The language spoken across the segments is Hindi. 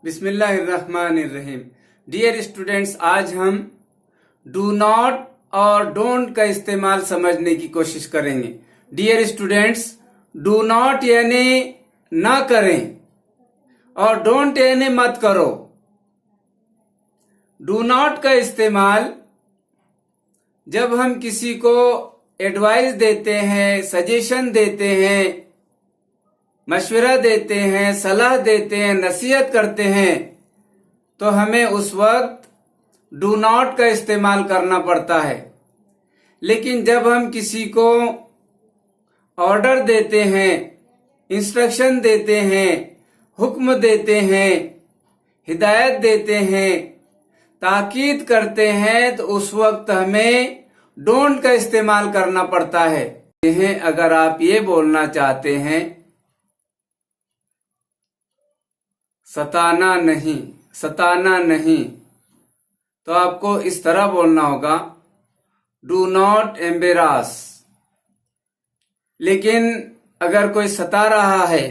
बिस्मिल्लाहिर्रहमानिर्रहीम। डियर स्टूडेंट्स, आज हम डू नॉट और डोंट का इस्तेमाल समझने की कोशिश करेंगे। डियर स्टूडेंट्स, डू नॉट यानी ना करें और डोंट यानी मत करो। डू नॉट का इस्तेमाल जब हम किसी को एडवाइस देते हैं, सजेशन देते हैं, मशवरा देते हैं, सलाह देते हैं, नसीहत करते हैं, तो हमें उस वक्त डू नॉट का इस्तेमाल करना पड़ता है। लेकिन जब हम किसी को ऑर्डर देते हैं, इंस्ट्रक्शन देते हैं, हुक्म देते हैं, हिदायत देते हैं, ताकीद करते हैं, तो उस वक्त हमें डोंट का इस्तेमाल करना पड़ता है। अगर आप ये बोलना चाहते हैं सताना नहीं, सताना नहीं, तो आपको इस तरह बोलना होगा डू नॉट एम्बेरास। लेकिन अगर कोई सता रहा है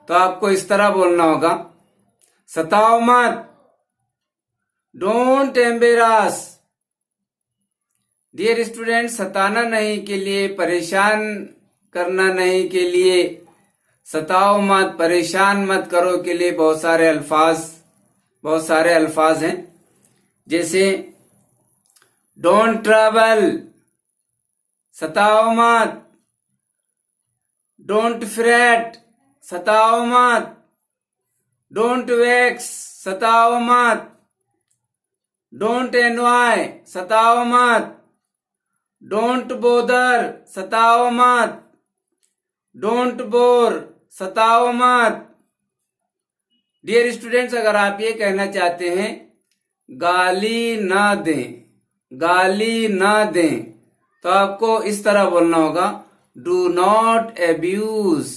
तो आपको इस तरह बोलना होगा सताओ मत, डोंट एम्बेरास। डियर स्टूडेंट, सताना नहीं के लिए, परेशान करना नहीं के लिए, सताओ मत, परेशान मत करो के लिए बहुत सारे अल्फाज हैं। जैसे डोंट ट्रैवल, सताओ मत, डोंट फ्रेट, सताओ मत, डोंट वेक्स, सताओ मत, डोंट एनवाय, सताओ मत, डोंट बोदर, सताओ मत, डोंट बोर, सताओ मत। डियर स्टूडेंट्स, अगर आप ये कहना चाहते हैं गाली ना दें, गाली ना दें, तो आपको इस तरह बोलना होगा डू नॉट एब्यूज।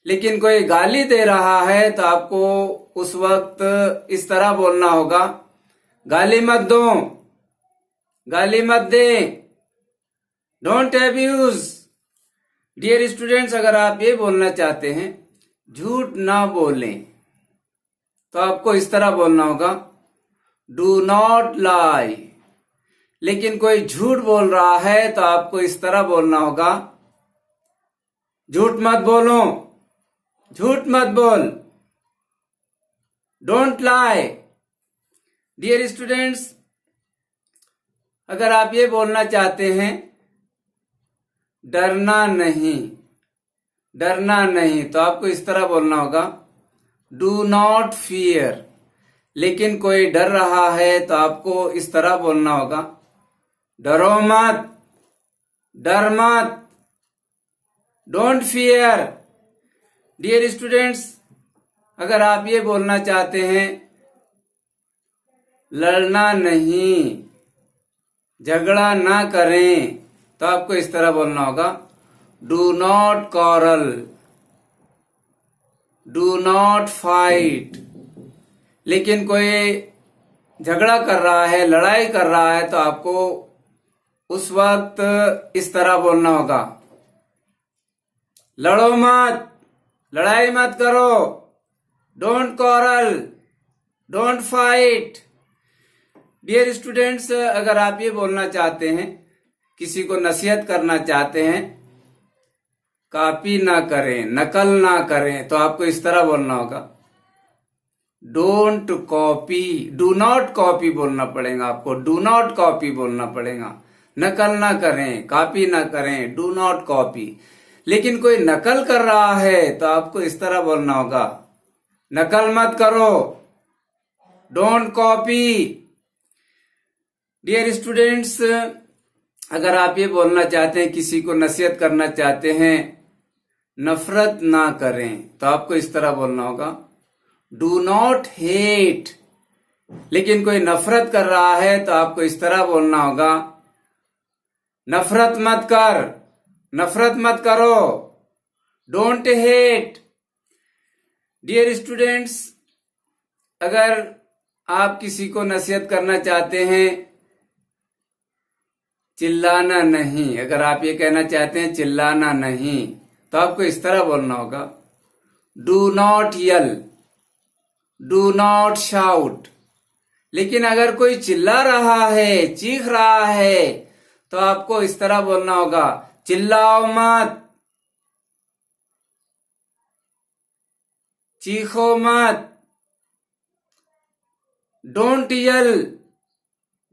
लेकिन कोई गाली दे रहा है तो आपको उस वक्त इस तरह बोलना होगा गाली मत दो, गाली मत दें, डोंट एब्यूज। डियर स्टूडेंट्स, अगर आप ये बोलना चाहते हैं झूठ ना बोलें, तो आपको इस तरह बोलना होगा डू नॉट लाई। लेकिन कोई झूठ बोल रहा है तो आपको इस तरह बोलना होगा झूठ मत बोलो, झूठ मत बोल, डोंट लाई। डियर स्टूडेंट्स, अगर आप ये बोलना चाहते हैं डरना नहीं, डरना नहीं, तो आपको इस तरह बोलना होगा डू नॉट फियर। लेकिन कोई डर रहा है तो आपको इस तरह बोलना होगा डरो मत, डर मत, डोंट फियर। डियर स्टूडेंट्स, अगर आप ये बोलना चाहते हैं लड़ना नहीं, झगड़ा ना करें, तो आपको इस तरह बोलना होगा do not quarrel, do not fight. लेकिन कोई झगड़ा कर रहा है, लड़ाई कर रहा है, तो आपको उस वक्त इस तरह बोलना होगा लड़ो मत, लड़ाई मत करो, don't quarrel, don't fight. Dear students, अगर आप ये बोलना चाहते हैं, किसी को नसीहत करना चाहते हैं कॉपी ना करें, नकल ना करें, तो आपको इस तरह बोलना होगा don't copy, do not copy बोलना पड़ेगा आपको, डू नॉट कॉपी बोलना पड़ेगा। नकल ना करें, कॉपी ना करें, डू नॉट कॉपी। लेकिन कोई नकल कर रहा है तो आपको इस तरह बोलना होगा नकल मत करो, डोंट कॉपी। डियर स्टूडेंट्स, अगर आप ये बोलना चाहते हैं, किसी को नसीहत करना चाहते हैं नफरत ना करें, तो आपको इस तरह बोलना होगा डू नॉट हेट। लेकिन कोई नफरत कर रहा है तो आपको इस तरह बोलना होगा नफरत मत कर, नफरत मत करो, डोंट हेट। डियर स्टूडेंट्स, अगर आप किसी को नसीहत करना चाहते हैं चिल्लाना नहीं, अगर आप ये कहना चाहते हैं चिल्लाना नहीं, तो आपको इस तरह बोलना होगा do not L, do not shout. लेकिन अगर कोई चिल्ला रहा है, चीख रहा है, तो आपको इस तरह बोलना होगा, चिल्लाओ मत, चीखो मत। Don't yell,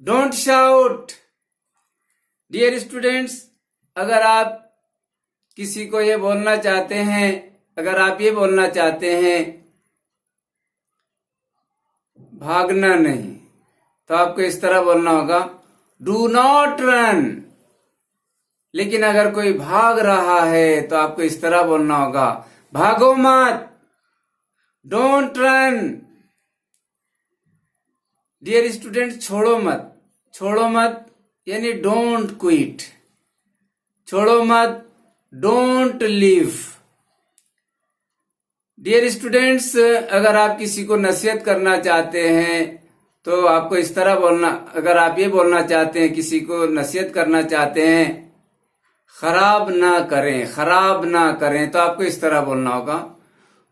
don't shout. Dear students, अगर आप किसी को ये बोलना चाहते हैं, अगर आप ये बोलना चाहते हैं भागना नहीं, तो आपको इस तरह बोलना होगा, डू नॉट रन। लेकिन अगर कोई भाग रहा है तो आपको इस तरह बोलना होगा, भागो मत, डोंट रन। डियर स्टूडेंट, छोड़ो मत, छोड़ो मत यानी डोंट क्विट, छोड़ो मत, डोंट लीव। डियर स्टूडेंट्स, अगर आप किसी को नसीहत करना चाहते हैं तो आपको इस तरह बोलना, अगर आप ये बोलना चाहते हैं, किसी को नसीहत करना चाहते हैं, खराब ना करें, खराब ना करें, तो आपको इस तरह बोलना होगा,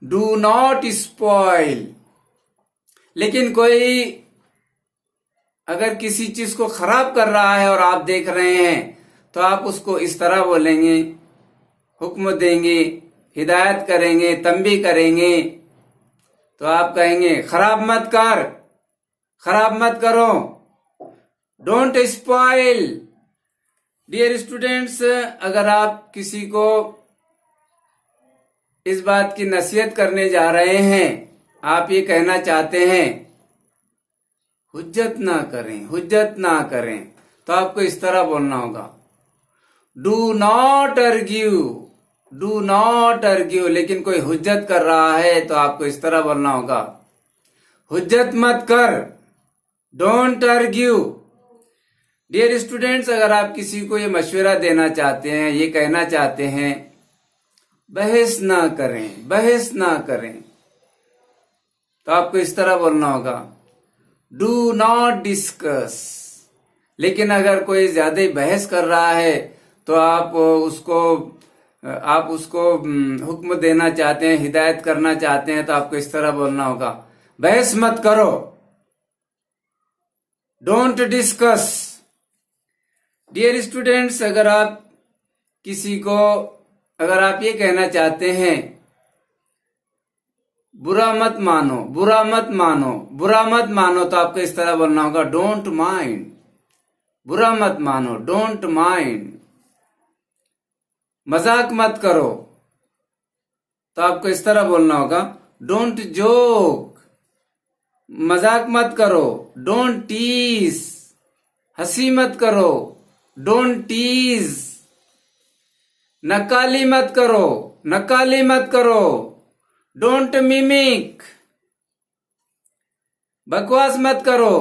डू नॉट स्पॉइल। लेकिन कोई अगर किसी चीज को खराब कर रहा है और आप देख रहे हैं, तो आप उसको इस तरह बोलेंगे, हुक्म देंगे, हिदायत करेंगे, तंबीह करेंगे, तो आप कहेंगे, खराब मत कर, खराब मत करो, डोंट स्पॉइल। डियर स्टूडेंट्स, अगर आप किसी को इस बात की नसीहत करने जा रहे हैं, आप ये कहना चाहते हैं, हुज्जत ना करें, हुज्जत ना करें, तो आपको इस तरह बोलना होगा, डू नॉट अर्ग्यू, डू नॉट अर्ग्यू। लेकिन कोई हुज्जत कर रहा है तो आपको इस तरह बोलना होगा, हुज्जत मत कर, डोंट अर्ग्यू। डियर स्टूडेंट्स, अगर आप किसी को ये मशवरा देना चाहते हैं, ये कहना चाहते हैं, बहस ना करें, बहस ना करें, तो आपको इस तरह बोलना होगा, डू नॉट डिस्कस। लेकिन अगर कोई ज्यादा बहस कर रहा है तो आप उसको हुक्म देना चाहते हैं, हिदायत करना चाहते हैं, तो आपको इस तरह बोलना होगा, बहस मत करो, डोंट डिस्कस। डियर स्टूडेंट्स, अगर आप किसी को, अगर आप ये कहना चाहते हैं, बुरा मत मानो, बुरा मत मानो, बुरा मत मानो, तो आपको इस तरह बोलना होगा, डोंट माइंड, बुरा मत मानो, डोंट माइंड। मजाक मत करो, तो आपको इस तरह बोलना होगा, डोंट जोक। मजाक मत करो, डोंट टीज। हंसी मत करो, डोंट टीज। नकाली मत करो, नकाली मत करो, डोंट मिमिक। बकवास मत करो,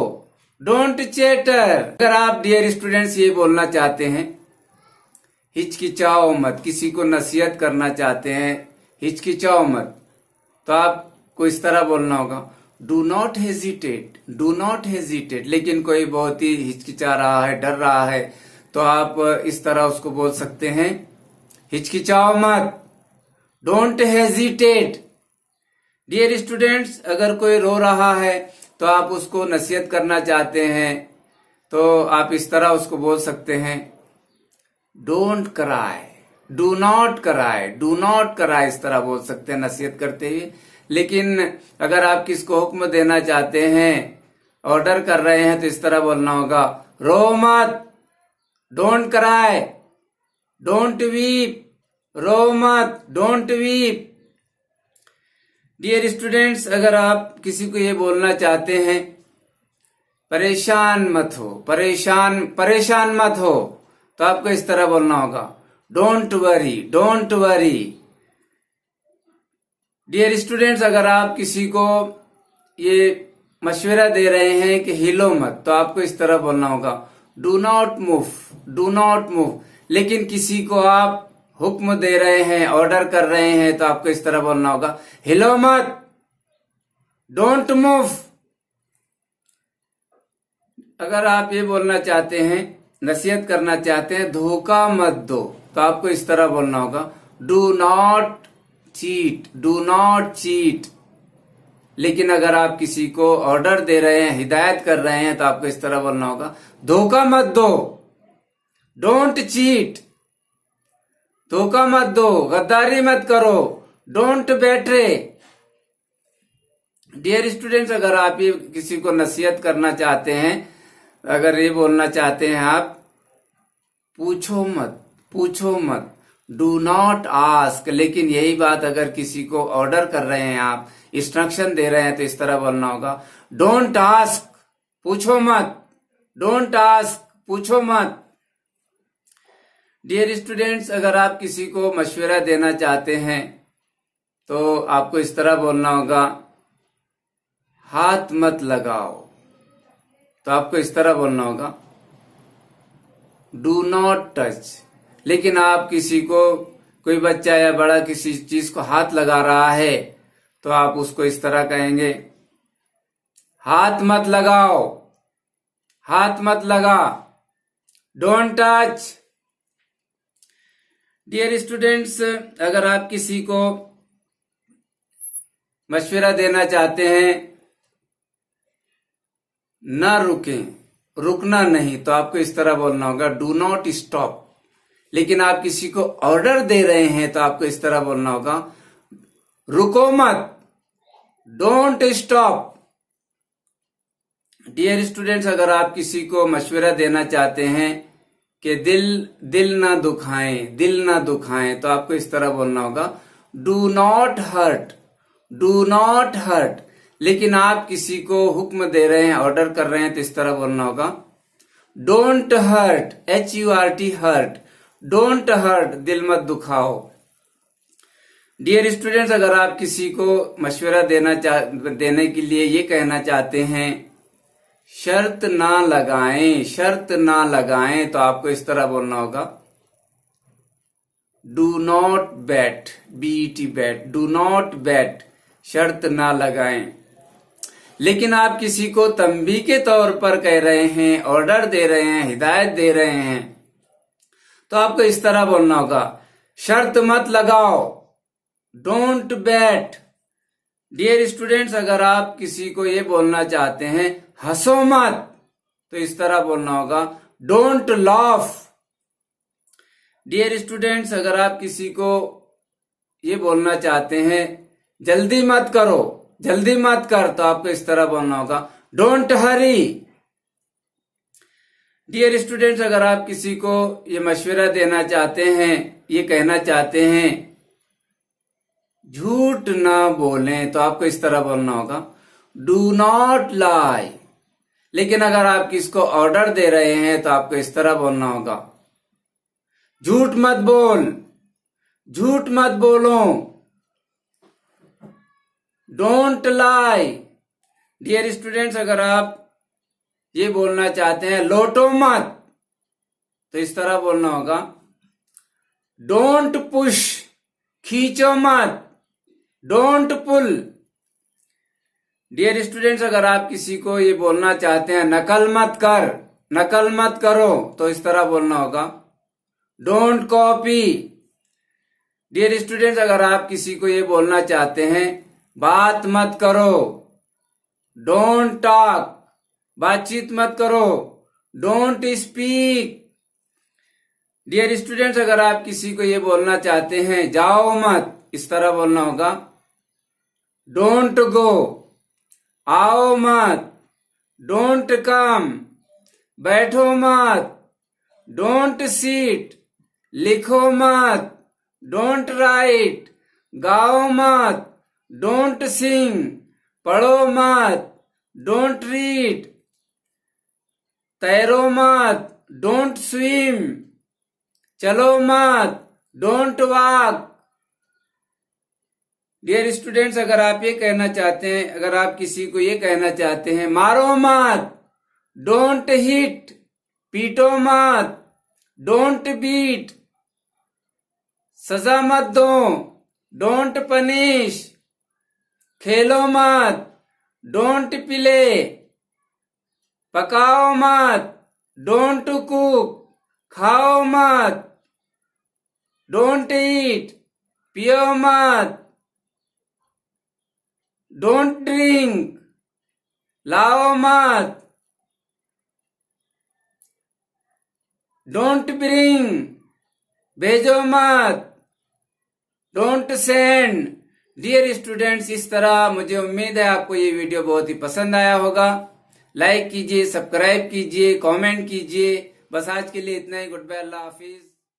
डोंट चैटर। अगर आप डियर स्टूडेंट्स ये बोलना चाहते हैं, हिचकिचाओ मत, किसी को नसीहत करना चाहते हैं, हिचकिचाओ मत, तो आपको इस तरह बोलना होगा, do not hesitate, do not hesitate. लेकिन कोई बहुत ही हिचकिचा रहा है, डर रहा है, तो आप इस तरह उसको बोल सकते हैं, हिचकिचाओ मत, डोंट हेजिटेट। डियर स्टूडेंट्स, अगर कोई रो रहा है तो आप उसको नसीहत करना चाहते हैं, तो आप इस तरह उसको बोल सकते हैं, don't cry, do not cry, do not cry, इस तरह बोल सकते हैं नसीहत करते हुए। लेकिन अगर आप किसको हुक्म देना चाहते हैं, ऑर्डर कर रहे हैं, तो इस तरह बोलना होगा, रो मत, डोंट क्राई, डोंट वीप, रो मत, डोंट वीप। डियर स्टूडेंट्स, अगर आप किसी को ये बोलना चाहते हैं, परेशान मत हो, परेशान मत हो, तो आपको इस तरह बोलना होगा, don't worry, don't worry. Dear students, अगर आप किसी को ये मशवरा दे रहे हैं कि हिलो मत, तो आपको इस तरह बोलना होगा, do not move, do not move. लेकिन किसी को आप हुक्म दे रहे हैं, ऑर्डर कर रहे हैं, तो आपको इस तरह बोलना होगा, हिलो मत, डोंट मूव। अगर आप ये बोलना चाहते हैं, नसीहत करना चाहते हैं, धोखा मत दो, तो आपको इस तरह बोलना होगा, do not cheat, do not cheat. लेकिन अगर आप किसी को ऑर्डर दे रहे हैं, हिदायत कर रहे हैं, तो आपको इस तरह बोलना होगा, धोखा मत दो, डोंट चीट, धोखा मत दो, गद्दारी मत करो, डोंट बेट्रे। डियर स्टूडेंट्स, अगर आप ये किसी को नसीहत करना चाहते हैं, अगर ये बोलना चाहते हैं आप, पूछो मत, पूछो मत, डू नॉट आस्क। लेकिन यही बात अगर किसी को ऑर्डर कर रहे हैं, आप इंस्ट्रक्शन दे रहे हैं, तो इस तरह बोलना होगा, डोंट आस्क, पूछो मत, डोंट आस्क, पूछो मत। डियर स्टूडेंट्स, अगर आप किसी को मशवरा देना चाहते हैं, तो आपको इस तरह बोलना होगा, हाथ मत लगाओ, तो आपको इस तरह बोलना होगा, डू नॉट टच। लेकिन आप किसी को, कोई बच्चा या बड़ा किसी चीज को हाथ लगा रहा है, तो आप उसको इस तरह कहेंगे, हाथ मत लगाओ, हाथ मत लगा, डोंट टच। डियर स्टूडेंट्स, अगर आप किसी को मशवरा देना चाहते हैं, ना रुकें, रुकना नहीं, तो आपको इस तरह बोलना होगा, डू नॉट स्टॉप। लेकिन आप किसी को ऑर्डर दे रहे हैं, तो आपको इस तरह बोलना होगा, रुको मत, डोंट स्टॉप। डियर स्टूडेंट्स, अगर आप किसी को मशवरा देना चाहते हैं कि दिल ना दुखाएं, दिल ना दुखाएं, तो आपको इस तरह बोलना होगा, do not hurt, do not hurt. लेकिन आप किसी को हुक्म दे रहे हैं, ऑर्डर कर रहे हैं, तो इस तरह बोलना होगा, don't hurt, HURT, hurt, don't hurt, दिल मत दुखाओ। डियर स्टूडेंट्स, अगर आप किसी को मशवरा देने के लिए ये कहना चाहते हैं, शर्त ना लगाएं, शर्त ना लगाएं, तो आपको इस तरह बोलना होगा, do not bat, BET, bat, do not bat, शर्त ना लगाएं। लेकिन आप किसी को तंबीह के तौर पर कह रहे हैं, ऑर्डर दे रहे हैं, हिदायत दे रहे हैं, तो आपको इस तरह बोलना होगा, शर्त मत लगाओ, डोंट बैट। डियर स्टूडेंट्स, अगर आप किसी को ये बोलना चाहते हैं, हंसो मत, तो इस तरह बोलना होगा, डोंट लाफ। डियर स्टूडेंट्स, अगर आप किसी को ये बोलना चाहते हैं, जल्दी मत करो, जल्दी मत कर, तो आपको इस तरह बोलना होगा, डोंट हरी। डियर स्टूडेंट्स, अगर आप किसी को ये मशवरा देना चाहते हैं, ये कहना चाहते हैं, झूठ ना बोलें, तो आपको इस तरह बोलना होगा, डू नॉट लाई। लेकिन अगर आप किसको ऑर्डर दे रहे हैं, तो आपको इस तरह बोलना होगा, झूठ मत बोल, झूठ मत बोलो, डोंट लाई। डियर स्टूडेंट्स, अगर आप ये बोलना चाहते हैं, लोटो मत, तो इस तरह बोलना होगा, डोंट पुश, खींचो मत, डोंट पुल। डियर स्टूडेंट्स, अगर आप किसी को ये बोलना चाहते हैं, नकल मत कर, नकल मत करो, तो इस तरह बोलना होगा, डोंट कॉपी। डियर स्टूडेंट्स, अगर आप किसी को ये बोलना चाहते हैं, बात मत करो, डोंट टॉक, बातचीत मत करो, डोंट स्पीक। डियर स्टूडेंट्स, अगर आप किसी को ये बोलना चाहते हैं, जाओ मत, इस तरह बोलना होगा, डोंट गो, आओ मत, डोंट कम, बैठो मत, डोंट सीट, लिखो मत, डोंट राइट, गाओ मत, डोंट सिंग, पढ़ो मत, डोंट रीड, तैरो मत, डोंट स्विम, चलो मत, डोंट वॉक। डियर स्टूडेंट्स, अगर आप ये कहना चाहते हैं, अगर आप किसी को ये कहना चाहते हैं, मारो मत, डोंट हिट, पीटो मत, डोंट बीट, सजा मत दो, डोंट पनिश, खेलो मत, डोंट प्ले, पकाओ मत, डोंट कुक, खाओ मत, डोंट ईट, पियो मत। डोंट ड्रिंक, लाओ मत, डोंट ब्रिंग, भेजो मत, डोंट सेंड। डियर स्टूडेंट्स, इस तरह मुझे उम्मीद है आपको ये वीडियो बहुत ही पसंद आया होगा। लाइक कीजिए, सब्सक्राइब कीजिए, कमेंट कीजिए। बस आज के लिए इतना ही। गुड बाय, अल्लाह हाफिज।